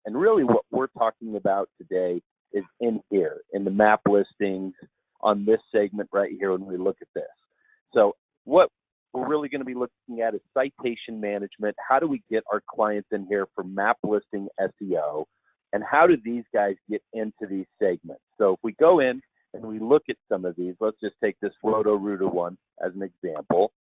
And really what we're talking about today is in here, in the map listings on this segment right here when we look at this. So what we're really going to be looking at is citation management. How do we get our clients in here for map listing SEO? And how do these guys get into these segments? So if we go in and we look at some of these, let's just take this Roto-Rooter one as an example.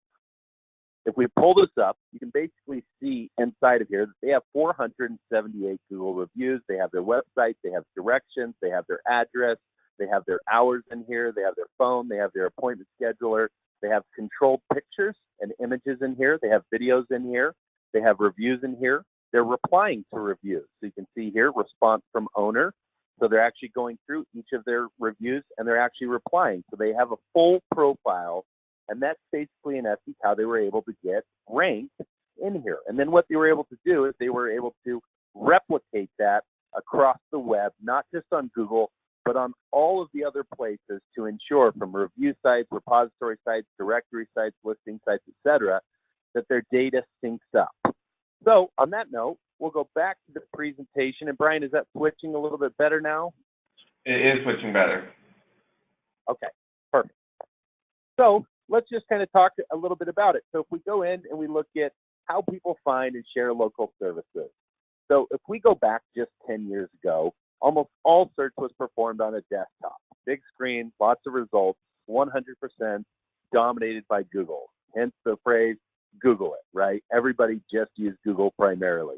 If we pull this up, you can basically see inside of here that they have 478 Google reviews. They have their website, they have directions, they have their address, they have their hours in here, they have their phone, they have their appointment scheduler, they have controlled pictures and images in here, they have videos in here, they have reviews in here. They're replying to reviews. So you can see here, response from owner. So they're actually going through each of their reviews and they're actually replying. So they have a full profile. And that's basically, in essence, how they were able to get ranked in here. And then what they were able to do is they were able to replicate that across the web, not just on Google, but on all of the other places to ensure, from review sites, repository sites, directory sites, listing sites, etc., that their data syncs up. So on that note, we'll go back to the presentation. And Brian, is that switching a little bit better now? It is switching better. Okay, perfect. So let's just kind of talk a little bit about it. So if we go in and we look at how people find and share local services. So if we go back just 10 years ago, almost all search was performed on a desktop. Big screen, lots of results, 100% dominated by Google. Hence the phrase, Google it, right? Everybody just used Google primarily.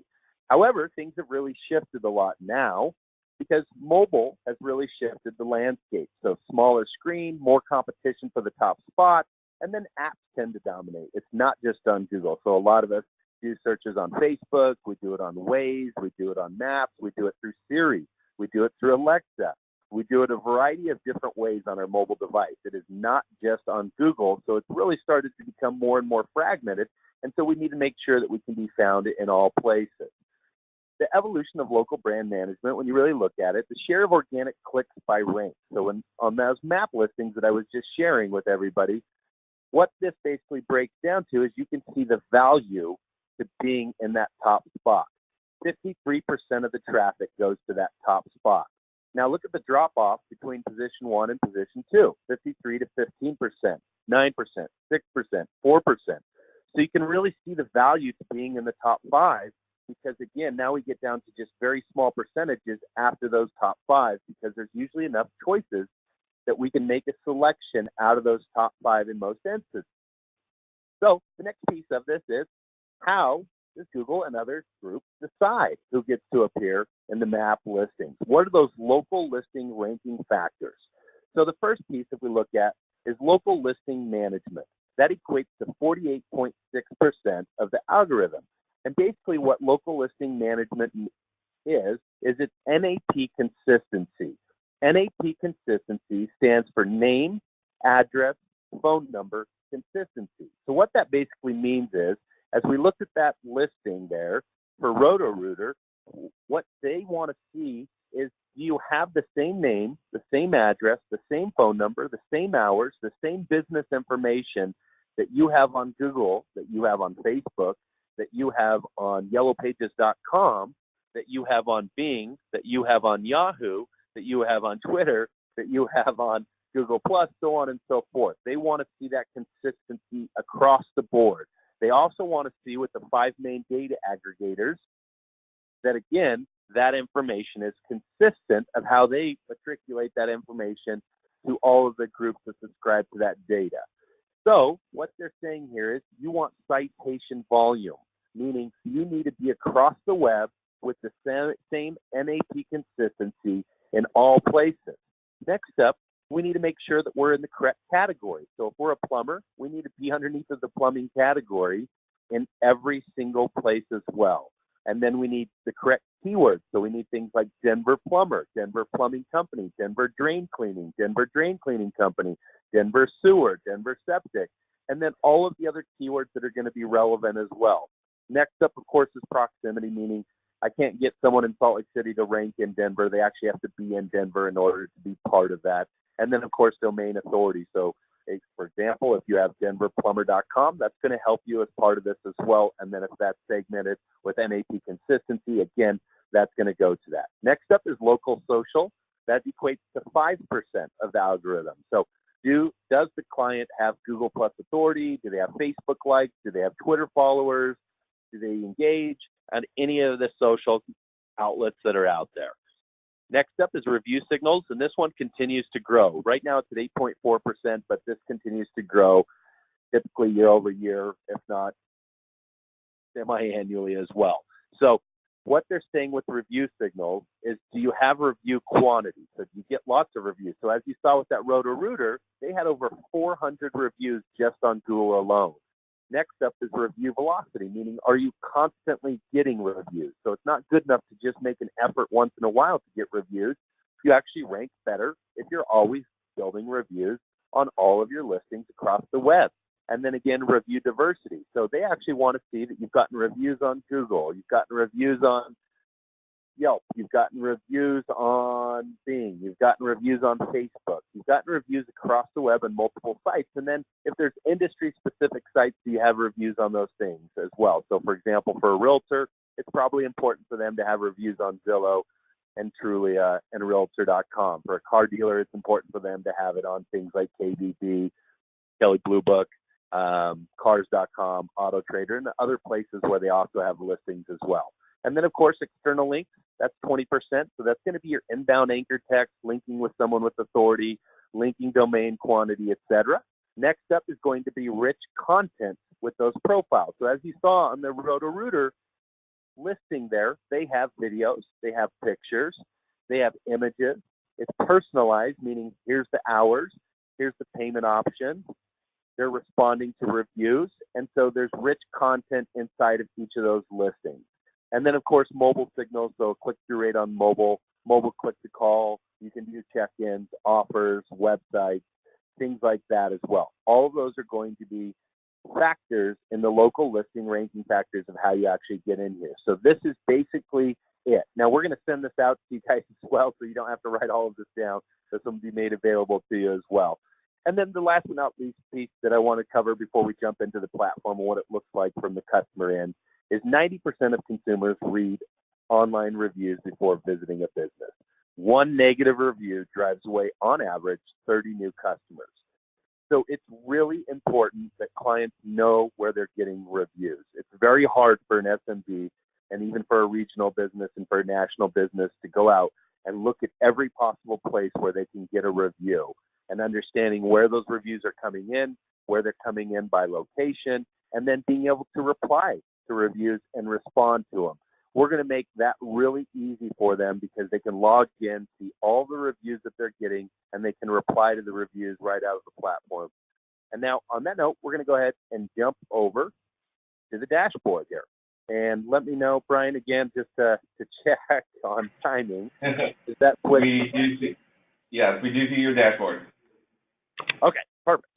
However, things have really shifted a lot now because mobile has really shifted the landscape. So smaller screen, more competition for the top spot, and then apps tend to dominate. It's not just on Google. So a lot of us do searches on Facebook, we do it on Waze, we do it on Maps, we do it through Siri, we do it through Alexa. We do it a variety of different ways on our mobile device. It is not just on Google, so it's really started to become more and more fragmented, and so we need to make sure that we can be found in all places. The evolution of local brand management, when you really look at it, the share of organic clicks by rank. So on those map listings that I was just sharing with everybody, what this basically breaks down to is you can see the value to being in that top spot. 53% of the traffic goes to that top spot. Now look at the drop off between position 1 and position 2, 53 to 15%, 9%, 6%, 4%. So you can really see the value to being in the top 5, because again, now we get down to just very small percentages after those top 5, because there's usually enough choices that we can make a selection out of those top 5 in most instances. So the next piece of this is, how does Google and other groups decide who gets to appear in the map listings? What are those local listing ranking factors? So the first piece that we look at is local listing management. That equates to 48.6% of the algorithm. And basically what local listing management is it's NAP consistency. NAP consistency stands for name, address, phone number, consistency. So what that basically means is, as we looked at that listing there for Roto-Rooter, what they want to see is, do you have the same name, the same address, the same phone number, the same hours, the same business information that you have on Google, that you have on Facebook, that you have on yellowpages.com, that you have on Bing, that you have on Yahoo, that you have on Twitter, that you have on Google+, so on and so forth. They want to see that consistency across the board. They also want to see with the 5 main data aggregators that, again, that information is consistent of how they matriculate that information to all of the groups that subscribe to that data. So what they're saying here is you want citation volume, meaning you need to be across the web with the same NAP consistency in all places. Next up, we need to make sure that we're in the correct category. So if we're a plumber, we need to be underneath of the plumbing category in every single place as well. And then we need the correct keywords. So we need things like Denver plumber, Denver plumbing company, Denver drain cleaning company, Denver sewer, Denver septic, and then all of the other keywords that are going to be relevant as well. Next up, of course, is proximity, meaning I can't get someone in Salt Lake City to rank in Denver. They actually have to be in Denver in order to be part of that. And then, of course, domain authority. So, for example, if you have denverplumber.com, that's going to help you as part of this as well. And then if that's segmented with NAP consistency, again, that's going to go to that. Next up is local social. That equates to 5% of the algorithm. So does the client have Google Plus authority? Do they have Facebook likes? Do they have Twitter followers? Do they engage on any of the social outlets that are out there? Next up is review signals, and this one continues to grow. Right now it's at 8.4%, but this continues to grow typically year over year, if not semi-annually as well. So what they're saying with review signals is, do you have review quantity? So do you get lots of reviews? So as you saw with that Roto-Rooter, they had over 400 reviews just on Google alone. Next up is review velocity, meaning are you constantly getting reviews? So it's not good enough to just make an effort once in a while to get reviews. You actually rank better if you're always building reviews on all of your listings across the web. And then again, review diversity. So they actually want to see that you've gotten reviews on Google, you've gotten reviews on Yelp, you've gotten reviews on Bing, you've gotten reviews on Facebook, you've gotten reviews across the web on multiple sites. And then if there's industry-specific sites, do you have reviews on those things as well? So for example, for a realtor, it's probably important for them to have reviews on Zillow and Trulia and Realtor.com. For a car dealer, it's important for them to have it on things like KBB, Kelley Blue Book, Cars.com, Auto Trader, and other places where they also have listings as well. And then, of course, external links, that's 20%. So that's going to be your inbound anchor text, linking with someone with authority, linking domain quantity, etc. Next up is going to be rich content with those profiles. So as you saw on the Roto-Rooter listing there, they have videos, they have pictures, they have images. It's personalized, meaning here's the hours, here's the payment option. They're responding to reviews. And so there's rich content inside of each of those listings. And then, of course, mobile signals, so click-through rate on mobile click-to-call. You can do check-ins, offers, websites, things like that as well. All of those are going to be factors in the local listing ranking factors of how you actually get in here. So this is basically it. Now, we're going to send this out to you guys as well, so you don't have to write all of this down. This will be made available to you as well. And then the last but not least piece that I want to cover before we jump into the platform and what it looks like from the customer end is 90% of consumers read online reviews before visiting a business. One negative review drives away, on average, 30 new customers. So it's really important that clients know where they're getting reviews. It's very hard for an SMB and even for a regional business and for a national business to go out and look at every possible place where they can get a review, and understanding where those reviews are coming in, where they're coming in by location, and then being able to reply to reviews and respond to them. We're going to make that really easy for them because they can log in, see all the reviews that they're getting, and they can reply to the reviews right out of the platform. And now, on that note, we're going to go ahead and jump over to the dashboard here. And let me know, Brian, again, just to check on timing. Is that quick? Yes, we do see your dashboard. Okay, perfect.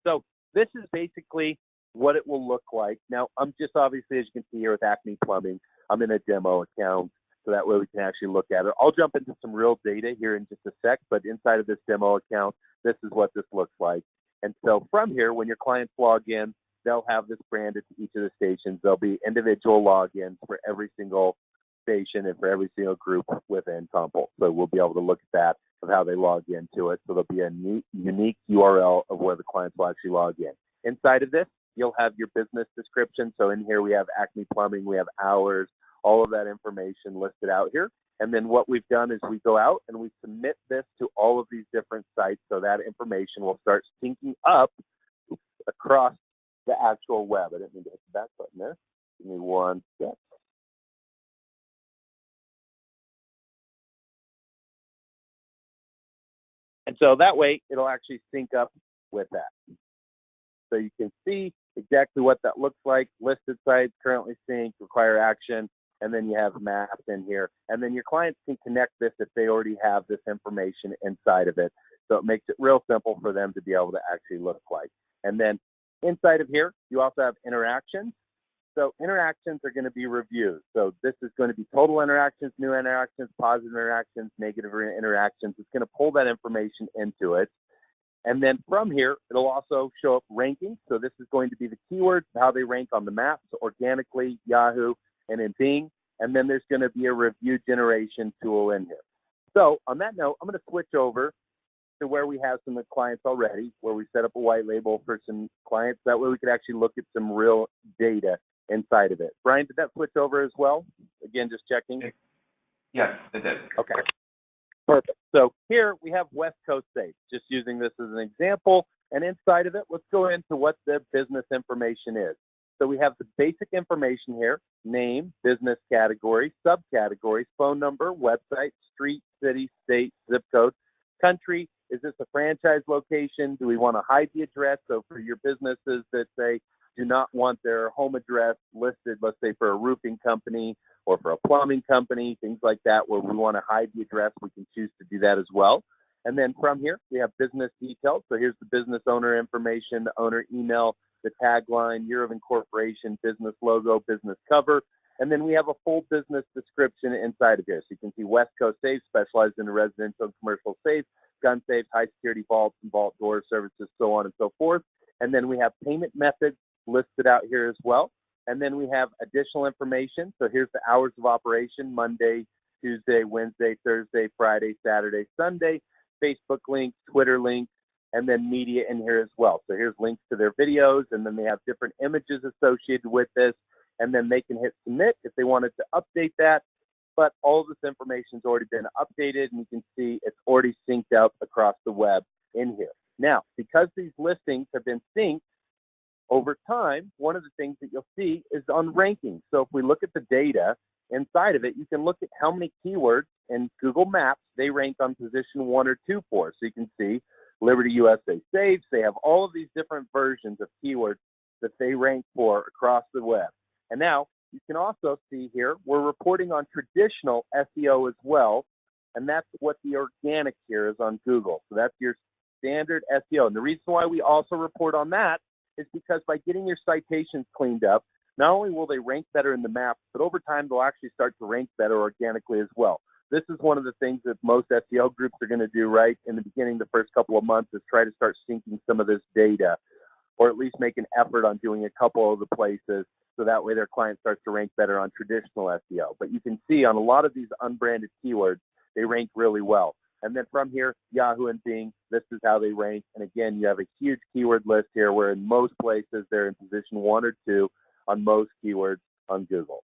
So this is basically what it will look like. Now, I'm just obviously, as you can see here with Acme Plumbing, I'm in a demo account, so that way we can actually look at it. I'll jump into some real data here in just a sec, but inside of this demo account, this is what this looks like. And so from here, when your clients log in, they'll have this branded to each of the stations. There'll be individual logins for every single station and for every single group within Compul. So we'll be able to look at that of how they log into it. So there'll be a unique URL of where the clients will actually log in. Inside of this, you'll have your business description. So in here we have Acme Plumbing, we have hours, all of that information listed out here. And then what we've done is we go out and we submit this to all of these different sites, so that information will start syncing up across the actual web. I didn't mean to hit the back button there. Give me one sec. And so that way it'll actually sync up with that. So you can see exactly what that looks like. Listed sites, currently synced, require action, and then you have maps in here. And then your clients can connect this if they already have this information inside of it. So it makes it real simple for them to be able to actually look like. And then inside of here, you also have interactions. So interactions are going to be reviews. So this is going to be total interactions, new interactions, positive interactions, negative interactions. It's going to pull that information into it. And then from here, it'll also show up rankings. So this is going to be the keywords, how they rank on the maps, organically, Yahoo, and in Bing. and then there's going to be a review generation tool in here. So on that note, I'm going to switch over to where we have some of the clients already, where we set up a white label for some clients. That way we could actually look at some real data inside of it. Brian, did that switch over as well? Again, just checking. Yes, it did. Okay, perfect. So here we have West Coast Safe, just using this as an example. And inside of it, let's go into what the business information is. So we have the basic information here: name, business category, subcategories, phone number, website, street, city, state, zip code, country. Is this a franchise location? Do we want to hide the address? So for your businesses that say do not want their home address listed, let's say for a roofing company or for a plumbing company, things like that, where we want to hide the address, we can choose to do that as well. And then from here, we have business details. So here's the business owner information, the owner email, the tagline, year of incorporation, business logo, business cover. And then we have a full business description inside of here. So you can see West Coast Safe, specialized in residential and commercial safes, gun safes, high security vaults and vault door services, so on and so forth. And then we have payment methods listed out here as well. And then we have additional information. So here's the hours of operation: Monday, Tuesday, Wednesday, Thursday, Friday, Saturday, Sunday, Facebook links, Twitter links, and then media in here as well. So here's links to their videos, and then they have different images associated with this, and then they can hit submit if they wanted to update that. But all of this information's already been updated, and you can see it's already synced up across the web in here. Now, because these listings have been synced over time, one of the things that you'll see is on ranking. So if we look at the data inside of it, you can look at how many keywords in Google Maps they rank on position 1 or 2 for. So you can see Liberty USA Saves. They have all of these different versions of keywords that they rank for across the web. And now you can also see here, we're reporting on traditional SEO as well. And that's what the organic here is on Google. So that's your standard SEO. And the reason why we also report on that is because by getting your citations cleaned up, not only will they rank better in the maps, but over time they'll actually start to rank better organically as well. This is one of the things that most SEO groups are going to do right in the beginning, the first couple of months, is try to start syncing some of this data, or at least make an effort on doing a couple of the places, so that way their client starts to rank better on traditional SEO. But you can see on a lot of these unbranded keywords, they rank really well. And then from here, Yahoo and Bing, this is how they rank. And again, you have a huge keyword list here, where in most places they're in position 1 or 2 on most keywords on Google.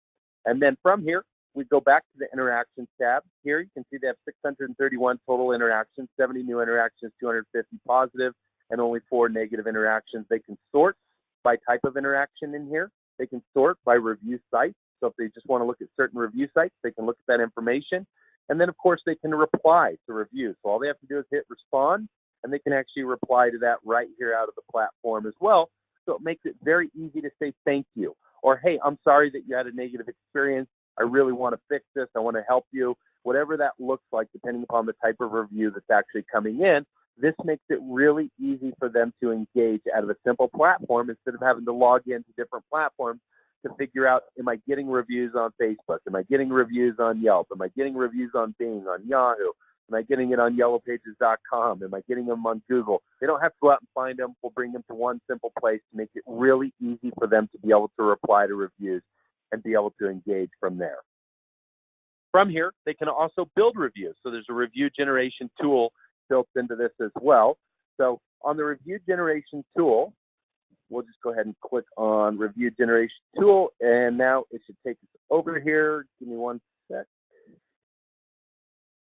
And then from here, we go back to the interactions tab. Here you can see they have 631 total interactions, 70 new interactions, 250 positive, and only 4 negative interactions. They can sort by type of interaction in here. They can sort by review sites. So if they just want to look at certain review sites, they can look at that information. And then, of course, they can reply to reviews. So all they have to do is hit respond, and they can actually reply to that right here out of the platform as well. So it makes it very easy to say thank you, or, hey, I'm sorry that you had a negative experience. I really want to fix this. I want to help you. Whatever that looks like, depending upon the type of review that's actually coming in, this makes it really easy for them to engage out of a simple platform instead of having to log into different platforms to figure out, am I getting reviews on Facebook? Am I getting reviews on Yelp? Am I getting reviews on Bing, on Yahoo? Am I getting it on yellowpages.com? Am I getting them on Google? They don't have to go out and find them. We'll bring them to one simple place to make it really easy for them to be able to reply to reviews and be able to engage from there. From here, they can also build reviews. So there's a review generation tool built into this as well. So on the review generation tool, we'll just go ahead and click on review generation tool, and now it should take us over here. Give me one sec.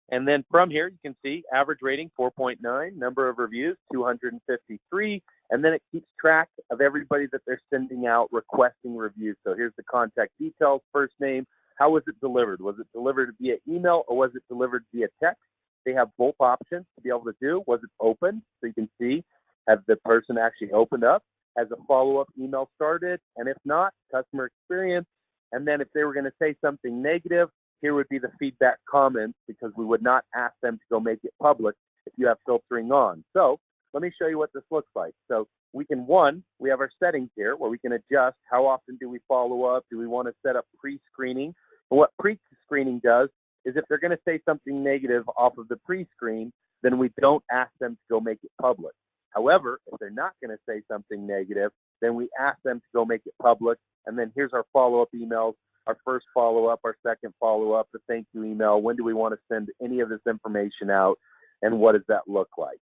And then from here, you can see average rating 4.9, number of reviews 253, and then it keeps track of everybody that they're sending out requesting reviews. So here's the contact details, first name, how was it delivered? Was it delivered via email or was it delivered via text? They have both options to be able to do. Was it open? So you can see, have the person actually opened up? Has a follow-up email started? And if not, customer experience. And then if they were going to say something negative, here would be the feedback comments, because we would not ask them to go make it public if you have filtering on. So let me show you what this looks like. So we can, we have our settings here where we can adjust how often do we follow up. Do we want to set up pre-screening? And what pre-screening does is if they're going to say something negative off of the pre-screen, then we don't ask them to go make it public. However, if they're not going to say something negative, then we ask them to go make it public. And then here's our follow-up emails our first follow-up, our second follow-up, the thank you email, when do we want to send any of this information out, and what does that look like?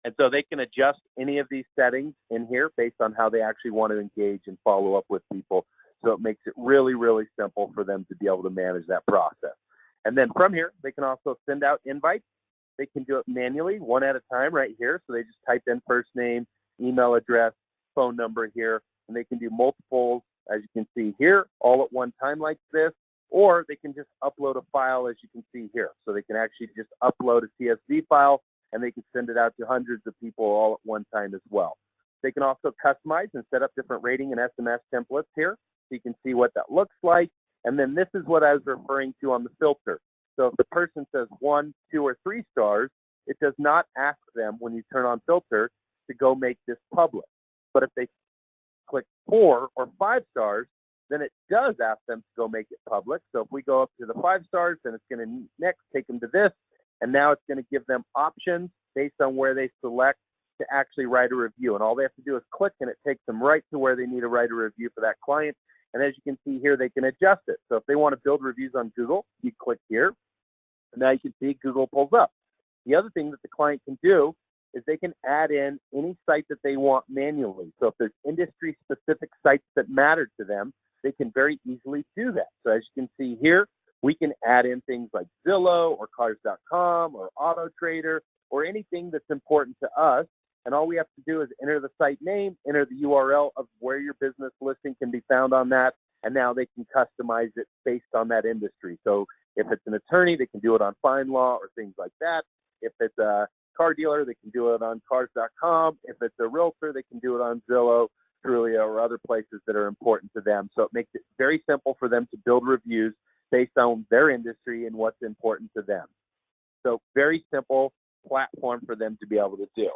And so they can adjust any of these settings in here based on how they actually want to engage and follow up with people. So it makes it really, really simple for them to be able to manage that process. And then from here, they can also send out invites. They can do it manually, one at a time right here. So they just type in first name, email address, phone number here, and they can do multiples, as you can see here, all at one time like this, or they can just upload a file, as you can see here. So they can actually just upload a CSV file, and they can send it out to hundreds of people all at one time as well. They can also customize and set up different rating and SMS templates here, so you can see what that looks like. And then this is what I was referring to on the filter. So if the person says 1, 2, or 3 stars, it does not ask them when you turn on filter to go make this public. But if they click 4 or 5 stars, then it does ask them to go make it public. So if we go up to the 5 stars, then it's going to next take them to this. And now it's going to give them options based on where they select to actually write a review. And all they have to do is click, and it takes them right to where they need to write a review for that client. And as you can see here, they can adjust it. So if they want to build reviews on Google, you click here. And now you can see Google pulls up. The other thing that the client can do is they can add in any site that they want manually. So if there's industry-specific sites that matter to them, they can very easily do that. So as you can see here, we can add in things like Zillow or Cars.com or AutoTrader or anything that's important to us. And all we have to do is enter the site name, enter the URL of where your business listing can be found on that, and now they can customize it based on that industry. So if it's an attorney, they can do it on FindLaw or things like that. If it's a car dealer, they can do it on Cars.com. If it's a realtor, they can do it on Zillow, Trulia, or other places that are important to them. So it makes it very simple for them to build reviews based on their industry and what's important to them. So very simple platform for them to be able to do.